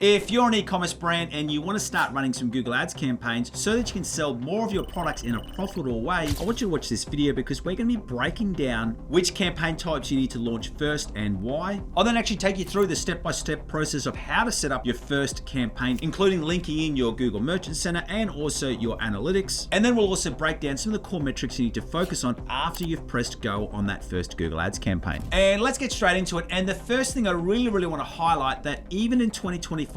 If you're an e-commerce brand and you want to start running some Google Ads campaigns so that you can sell more of your products in a profitable way, I want you to watch this video because we're going to be breaking down which campaign types you need to launch first and why. I'll then actually take you through the step-by-step process of how to set up your first campaign, including linking in your Google Merchant Center and also your analytics. And then we'll also break down some of the core metrics you need to focus on after you've pressed go on that first Google Ads campaign. And let's get straight into it. And the first thing I really want to highlight that even in 2025,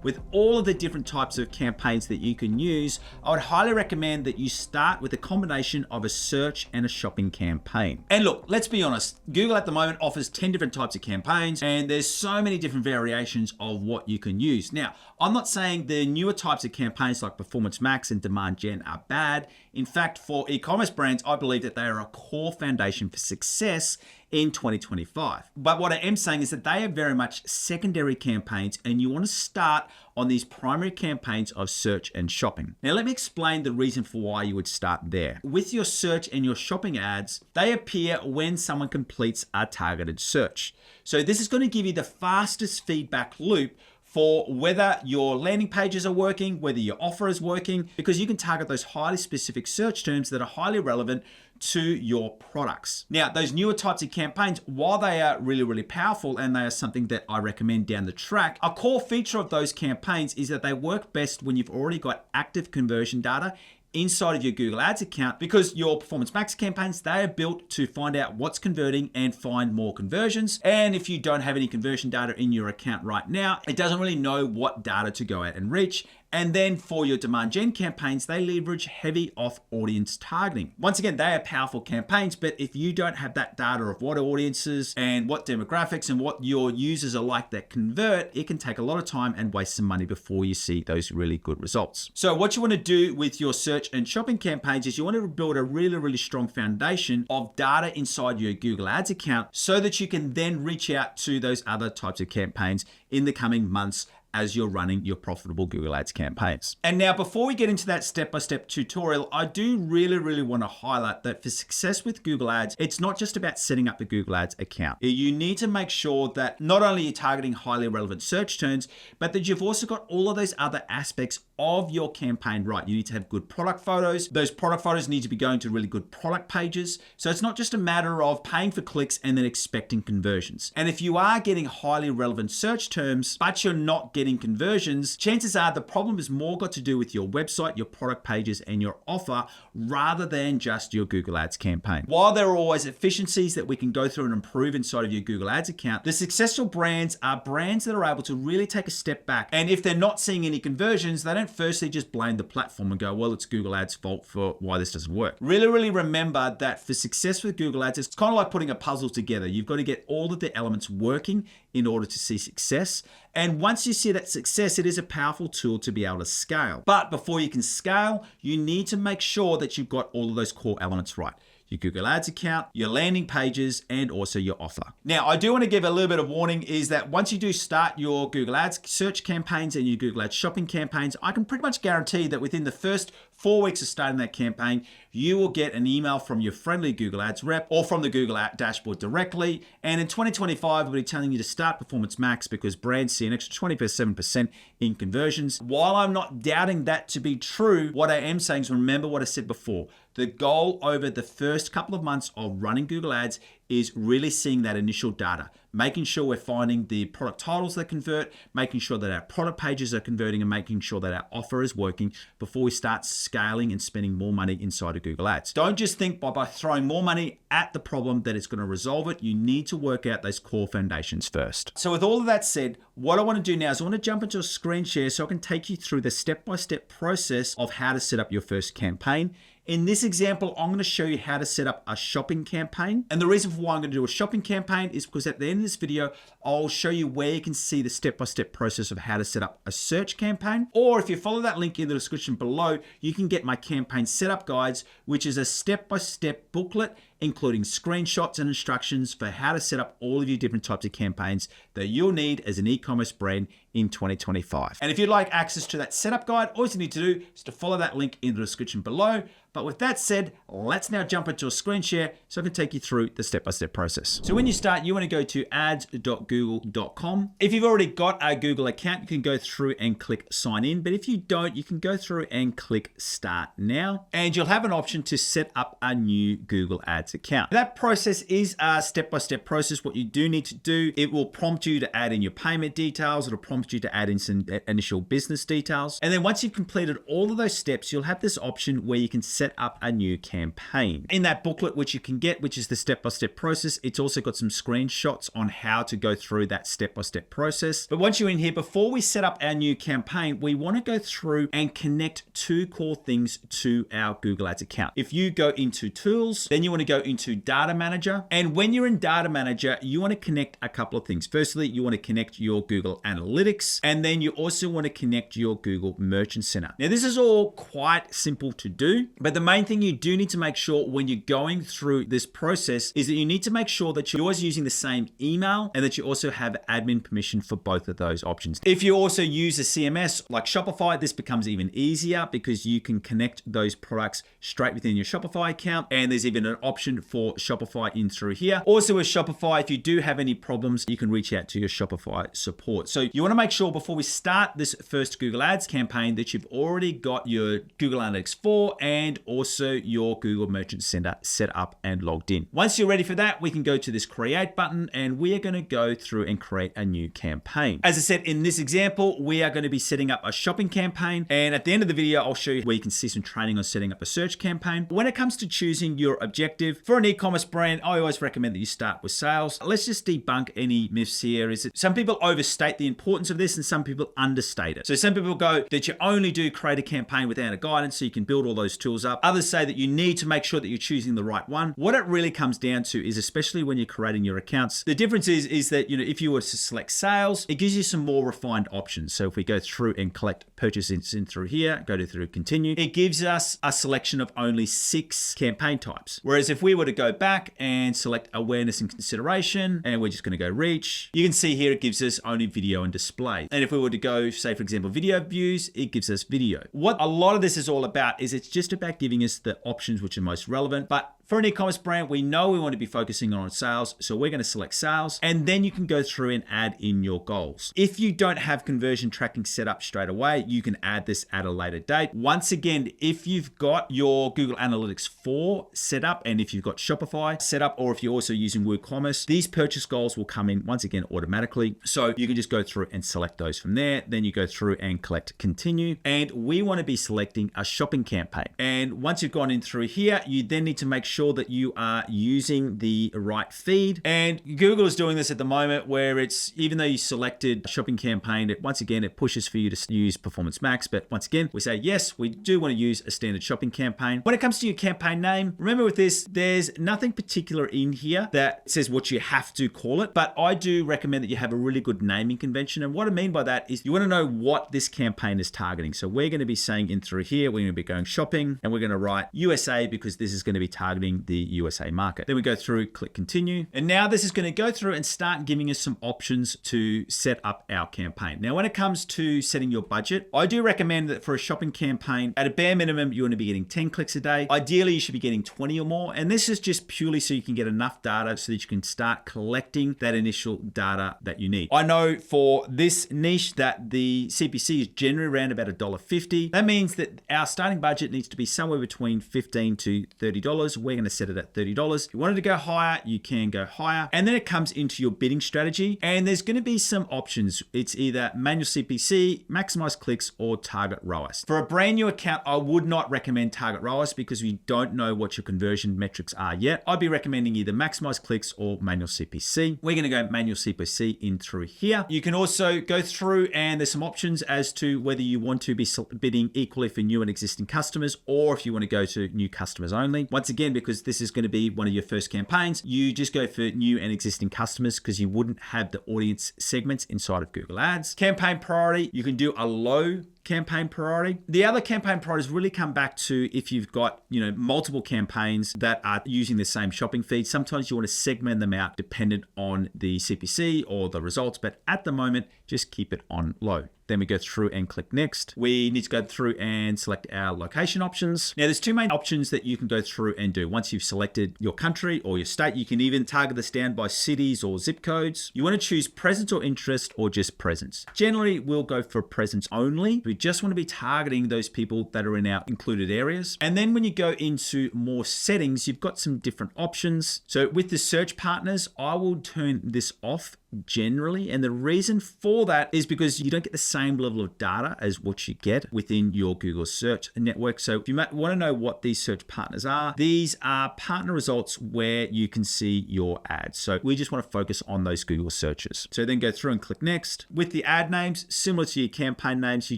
with all of the different types of campaigns that you can use, I would highly recommend that you start with a combination of a search and a shopping campaign. And look, let's be honest, Google at the moment offers 10 different types of campaigns and there's so many different variations of what you can use. Now, I'm not saying the newer types of campaigns like Performance Max and Demand Gen are bad. In fact, for e-commerce brands, I believe that they are a core foundation for success in 2025. But what I am saying is that they are very much secondary campaigns and you want to start on these primary campaigns of search and shopping. Now, let me explain the reason for why you would start there. With your search and your shopping ads, they appear when someone completes a targeted search. So this is going to give you the fastest feedback loop for whether your landing pages are working, whether your offer is working, because you can target those highly specific search terms that are highly relevant to your products. Now, those newer types of campaigns, while they are really powerful and they are something that I recommend down the track, a core feature of those campaigns is that they work best when you've already got active conversion data inside of your Google Ads account, because your Performance Max campaigns, they are built to find out what's converting and find more conversions. And if you don't have any conversion data in your account right now, it doesn't really know what data to go out and reach. And then for your Demand Gen campaigns, they leverage heavy off audience targeting. Once again, they are powerful campaigns, but if you don't have that data of what audiences and what demographics and what your users are like that convert, it can take a lot of time and waste some money before you see those really good results. So what you want to do with your search and shopping campaigns is you want to build a really strong foundation of data inside your Google Ads account so that you can then reach out to those other types of campaigns in the coming months as you're running your profitable Google Ads campaigns. And now, before we get into that step-by-step tutorial, I do really want to highlight that for success with Google Ads, it's not just about setting up the Google Ads account. You need to make sure that not only you're targeting highly relevant search terms, but that you've also got all of those other aspects of your campaign right. You need to have good product photos. Those product photos need to be going to really good product pages. So it's not just a matter of paying for clicks and then expecting conversions. And if you are getting highly relevant search terms, but you're not getting conversions, chances are the problem is more got to do with your website, your product pages, and your offer rather than just your Google Ads campaign. While there are always efficiencies that we can go through and improve inside of your Google Ads account, the successful brands are brands that are able to really take a step back. And if they're not seeing any conversions, they don't firstly just blame the platform and go, well, it's Google Ads' fault for why this doesn't work. Really remember that for success with Google Ads, it's kind of like putting a puzzle together. You've got to get all of the elements working in order to see success. And once you see that success, it is a powerful tool to be able to scale. But before you can scale, you need to make sure that you've got all of those core elements right. Your Google Ads account, your landing pages, and also your offer. Now, I do want to give a little bit of warning is that once you do start your Google Ads search campaigns and your Google Ads shopping campaigns, I can pretty much guarantee that within the first 4 weeks of starting that campaign, you will get an email from your friendly Google Ads rep or from the Google Ads dashboard directly. And in 2025, we'll be telling you to start Performance Max because brands see an extra 27% in conversions. While I'm not doubting that to be true, what I am saying is remember what I said before. The goal over the first couple of months of running Google Ads is really seeing that initial data, making sure we're finding the product titles that convert, making sure that our product pages are converting, and making sure that our offer is working before we start scaling and spending more money inside of Google Ads. Don't just think by throwing more money at the problem that it's going to resolve it. You need to work out those core foundations first. So with all of that said, what I want to do now is I want to jump into a screen share so I can take you through the step-by-step process of how to set up your first campaign. In this example, I'm going to show you how to set up a shopping campaign. And the reason for why I'm going to do a shopping campaign is because at the end of this video, I'll show you where you can see the step-by-step process of how to set up a search campaign. Or if you follow that link in the description below, you can get my campaign setup guides, which is a step-by-step booklet including screenshots and instructions for how to set up all of your different types of campaigns that you'll need as an e-commerce brand in 2025. And if you'd like access to that setup guide, all you need to do is to follow that link in the description below. But with that said, let's now jump into a screen share so I can take you through the step-by-step process. So when you start, you want to go to ads.google.com. If you've already got a Google account, you can go through and click sign in. But if you don't, you can go through and click start now. And you'll have an option to set up a new Google Ads account. That process is a step-by-step process. What you do need to do, it will prompt you to add in your payment details. It'll prompt you to add in some initial business details. And then once you've completed all of those steps, you'll have this option where you can set up a new campaign. In that booklet, which you can get, which is the step-by-step process, it's also got some screenshots on how to go through that step-by-step process. But once you're in here, before we set up our new campaign, we want to go through and connect two core things to our Google Ads account. If you go into tools, then you want to go into data manager. And when you're in data manager, you want to connect a couple of things. Firstly, you want to connect your Google Analytics, and then you also want to connect your Google Merchant Center. Now, this is all quite simple to do, but the main thing you do need to make sure when you're going through this process is that you need to make sure that you're always using the same email and that you also have admin permission for both of those options. If you also use a CMS like Shopify, this becomes even easier because you can connect those products straight within your Shopify account. And there's even an option for Shopify in through here. Also with Shopify, if you do have any problems, you can reach out to your Shopify support. So you want to make sure before we start this first Google Ads campaign that you've already got your Google Analytics 4 and also your Google Merchant Center set up and logged in. Once you're ready for that, we can go to this create button and we are going to go through and create a new campaign. As I said, in this example, we are going to be setting up a shopping campaign. And at the end of the video, I'll show you where you can see some training on setting up a search campaign. When it comes to choosing your objective for an e-commerce brand, I always recommend that you start with sales. Let's just debunk any myths here. Is that some people overstate the importance of this and some people understate it. So some people go that you only do create a campaign without a guidance so you can build all those tools up. Others say that you need to make sure that you're choosing the right one. What it really comes down to is, especially when you're creating your accounts, the difference is that, if you were to select sales, it gives you some more refined options. So if we go through and collect purchases in through here, go to through continue, it gives us a selection of only 6 campaign types. Whereas if we were to go back and select awareness and consideration, and we're just going to go reach, you can see here it gives us only video and display. And if we were to go, say for example, video views, it gives us video. What a lot of this is all about is it's just about giving us the options which are most relevant. But for an e-commerce brand, we know we want to be focusing on sales, so we're going to select sales, and then you can go through and add in your goals. If you don't have conversion tracking set up straight away, you can add this at a later date. Once again, if you've got your Google Analytics 4 set up, and if you've got Shopify set up, or if you're also using WooCommerce, these purchase goals will come in once again automatically. So you can just go through and select those from there. Then you go through and collect continue, and we want to be selecting a shopping campaign. And once you've gone in through here, you then need to make sure that you are using the right feed. And Google is doing this at the moment where it's, even though you selected a shopping campaign, once again, it pushes for you to use Performance Max. But once again, we say, yes, we do want to use a standard shopping campaign. When it comes to your campaign name, remember with this, there's nothing particular in here that says what you have to call it, but I do recommend that you have a really good naming convention. And what I mean by that is you want to know what this campaign is targeting. So we're going to be saying in through here, we're going to be going shopping, and we're going to write USA because this is going to be targeting the USA market. Then we go through, click continue. And now this is going to go through and start giving us some options to set up our campaign. Now, when it comes to setting your budget, I do recommend that for a shopping campaign, at a bare minimum, you want to be getting 10 clicks a day. Ideally, you should be getting 20 or more. And this is just purely so you can get enough data so that you can start collecting that initial data that you need. I know for this niche that the CPC is generally around about $1.50. That means that our starting budget needs to be somewhere between $15 to $30. We're going to set it at $30. If you wanted to go higher, you can go higher. And then it comes into your bidding strategy. And there's going to be some options. It's either manual CPC, maximize clicks, or target ROAS. For a brand new account, I would not recommend target ROAS because we don't know what your conversion metrics are yet. I'd be recommending either maximize clicks or manual CPC. We're going to go manual CPC in through here. You can also go through and there's some options as to whether you want to be bidding equally for new and existing customers, or if you want to go to new customers only. Once again, because this is going to be one of your first campaigns, you just go for new and existing customers because you wouldn't have the audience segments inside of Google Ads. Campaign priority, you can do a low campaign priority. The other campaign priorities really come back to if you've got, multiple campaigns that are using the same shopping feed. Sometimes you want to segment them out dependent on the CPC or the results, but at the moment, just keep it on low. Then we go through and click next. We need to go through and select our location options. Now there's two main options that you can go through and do. Once you've selected your country or your state, you can even target this down by cities or zip codes. You want to choose presence or interest or just presence. Generally, we'll go for presence only. We just want to be targeting those people that are in our included areas. And then when you go into more settings, you've got some different options. So with the search partners, I will turn this off generally. And the reason for that is because you don't get the same level of data as what you get within your Google search network. So if you might want to know what these search partners are, these are partner results where you can see your ads. So we just want to focus on those Google searches. So then go through and click next. With the ad names, similar to your campaign names, you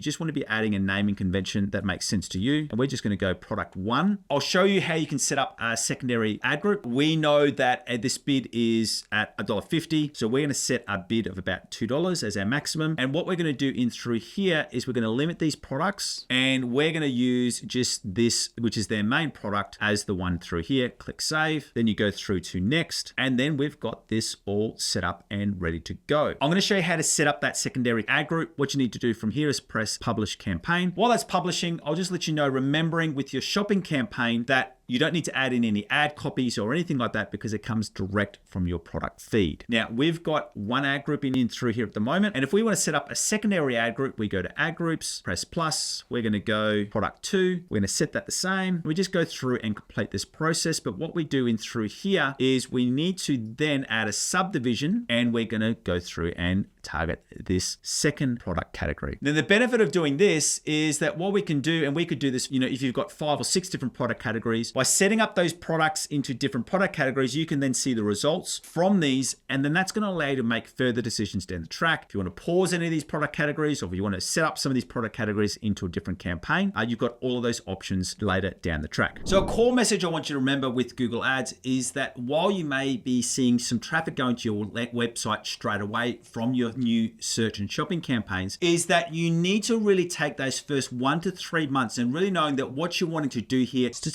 just want to be adding a naming convention that makes sense to you. And we're just going to go product 1. I'll show you how you can set up a secondary ad group. We know that this bid is at $1.50. So we're going to set a bid of about $2 as our maximum. And what we're going to do in through here is we're going to limit these products and we're going to use just this, which is their main product, as the one through here. Click save. Then you go through to next. And then we've got this all set up and ready to go. I'm going to show you how to set up that secondary ad group. What you need to do from here is press publish campaign. While that's publishing, I'll just let you know, remembering with your shopping campaign that you don't need to add in any ad copies or anything like that because it comes direct from your product feed. Now, we've got one ad group in through here at the moment. And if we want to set up a secondary ad group, we go to ad groups, press plus. We're going to go product 2. We're going to set that the same. We just go through and complete this process. But what we do in through here is we need to then add a subdivision and we're going to go through and target this second product category. Then the benefit of doing this is that what we can do, and we could do this, if you've got 5 or 6 different product categories, by setting up those products into different product categories, you can then see the results from these, and then that's going to allow you to make further decisions down the track. If you want to pause any of these product categories, or if you want to set up some of these product categories into a different campaign, you've got all of those options later down the track. So a core message I want you to remember with Google Ads is that while you may be seeing some traffic going to your website straight away from your new search and shopping campaigns, is that you need to really take those first 1 to 3 months and really knowing that what you're wanting to do here is to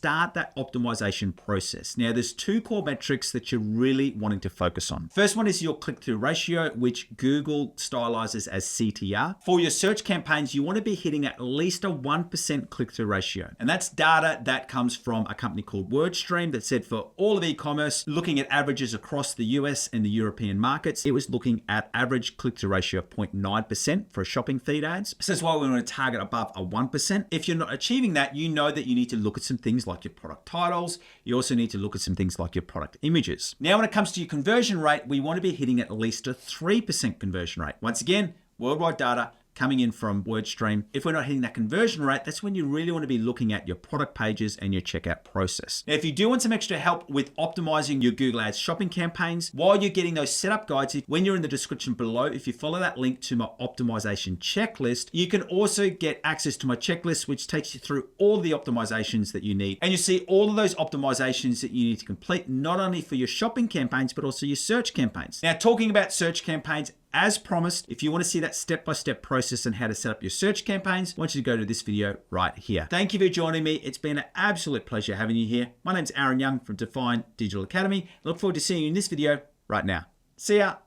start that optimization process. Now, there's 2 core metrics that you're really wanting to focus on. First one is your click-through ratio, which Google stylizes as CTR. For your search campaigns, you want to be hitting at least a 1% click-through ratio. And that's data that comes from a company called WordStream that said for all of e-commerce, looking at averages across the US and the European markets, it was looking at average click-through ratio of 0.9% for shopping feed ads. So that's why we want to target above a 1%. If you're not achieving that, you know that you need to look at some things like your product titles. You also need to look at some things like your product images. Now, when it comes to your conversion rate, we want to be hitting at least a 3% conversion rate. Once again, worldwide data coming in from WordStream. If we're not hitting that conversion rate, that's when you really want to be looking at your product pages and your checkout process. Now, if you do want some extra help with optimizing your Google Ads shopping campaigns, while you're getting those setup guides, when you're in the description below, if you follow that link to my optimization checklist, you can also get access to my checklist, which takes you through all the optimizations that you need. And you see all of those optimizations that you need to complete, not only for your shopping campaigns, but also your search campaigns. Now, talking about search campaigns, as promised, if you want to see that step-by-step process on how to set up your search campaigns, I want you to go to this video right here. Thank you for joining me. It's been an absolute pleasure having you here. My name's Aaron Young from Define Digital Academy. I look forward to seeing you in this video right now. See ya.